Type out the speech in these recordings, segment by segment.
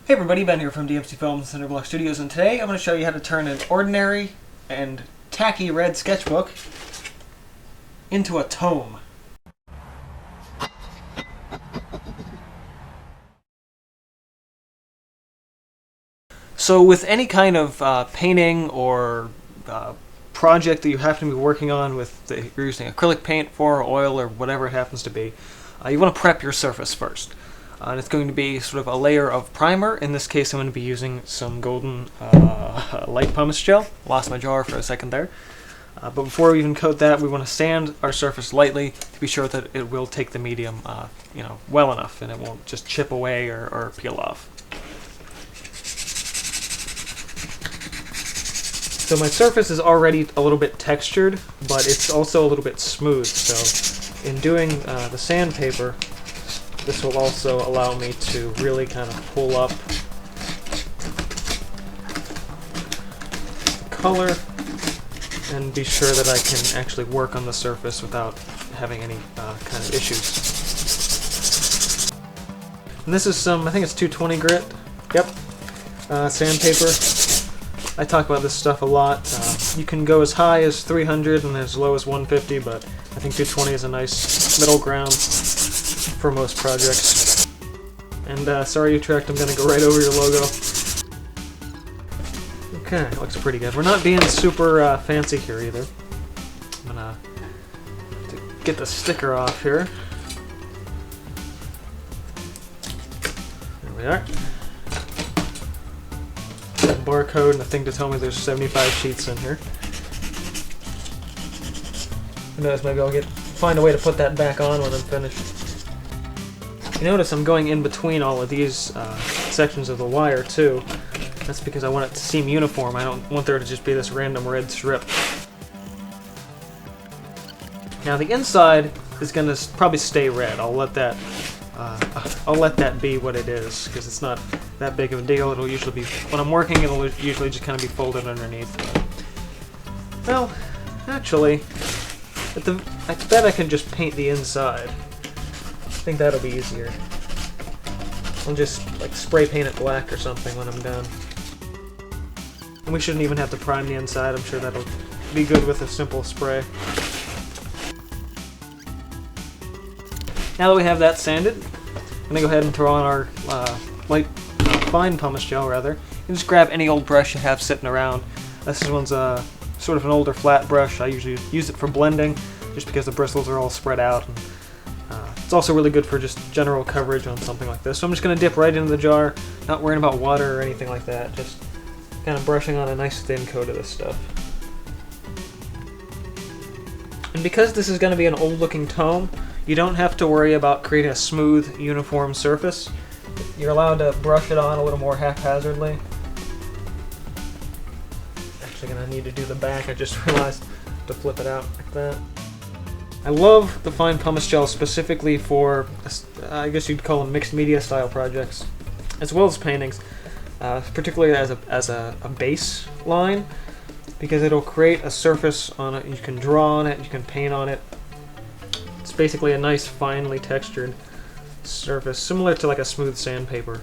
Hey everybody, Ben here from DMC Films and Cinderblock Studios, and today I'm going to show you how to turn an ordinary and tacky red sketchbook into a tome. So with any kind of painting or project that you happen to be working on you're using acrylic paint for, oil, or whatever it happens to be, you want to prep your surface first. And it's going to be sort of a layer of primer. In this case, I'm going to be using some golden light pumice gel. Lost my jar for a second there. But before we even coat that, we want to sand our surface lightly to be sure that it will take the medium well enough and it won't just chip away or peel off. So my surface is already a little bit textured, but it's also a little bit smooth. So in doing the sandpaper, this will also allow me to really kind of pull up the color and be sure that I can actually work on the surface without having any kind of issues. And this is some, I think it's 220 grit. Yep. Sandpaper. I talk about this stuff a lot. You can go as high as 300 and as low as 150, but I think 220 is a nice middle ground for most projects. And sorry Utrecht, I'm going to go right over your logo. Okay, looks pretty good. We're not being super fancy here either. I'm going to get the sticker off here. There we are. Barcode and a thing to tell me there's 75 sheets in here. Who knows, maybe I'll find a way to put that back on when I'm finished. You notice I'm going in between all of these sections of the wire too. That's because I want it to seem uniform. I don't want there to just be this random red strip. Now the inside is going to probably stay red. I'll let that be what it is, because it's not that big of a deal. It'll usually be, when I'm working, it'll usually just kind of be folded underneath. Well, actually, I bet I can just paint the inside. I think that'll be easier. I'll just spray paint it black or something when I'm done. And we shouldn't even have to prime the inside. I'm sure that'll be good with a simple spray. Now that we have that sanded, I'm going to go ahead and throw on our fine pumice gel rather. You can just grab any old brush you have sitting around. This one's sort of an older flat brush. I usually use it for blending just because the bristles are all spread out. And, it's also really good for just general coverage on something like this. So I'm just going to dip right into the jar, not worrying about water or anything like that, just kind of brushing on a nice thin coat of this stuff. And because this is going to be an old looking tome, you don't have to worry about creating a smooth, uniform surface. You're allowed to brush it on a little more haphazardly. Actually going to need to do the back, I just realized to flip it out like that. I love the fine pumice gel specifically for, I guess you'd call them mixed media style projects, as well as paintings, particularly as a base line, because it'll create a surface on it. You can draw on it, you can paint on it. It's basically a nice, finely textured surface, similar to like a smooth sandpaper,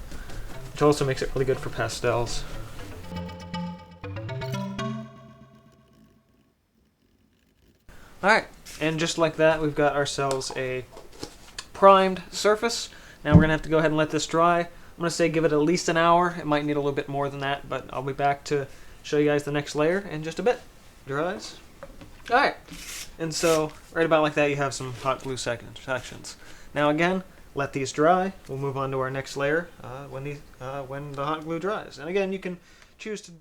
which also makes it really good for pastels. Alright, and just like that, we've got ourselves a primed surface. Now we're going to have to go ahead and let this dry. I'm going to say give it at least an hour. It might need a little bit more than that, but I'll be back to show you guys the next layer in just a bit. Dries. Alright, and so right about like that you have some hot glue sections. Now again, let these dry. We'll move on to our next layer when the hot glue dries. And again, you can choose to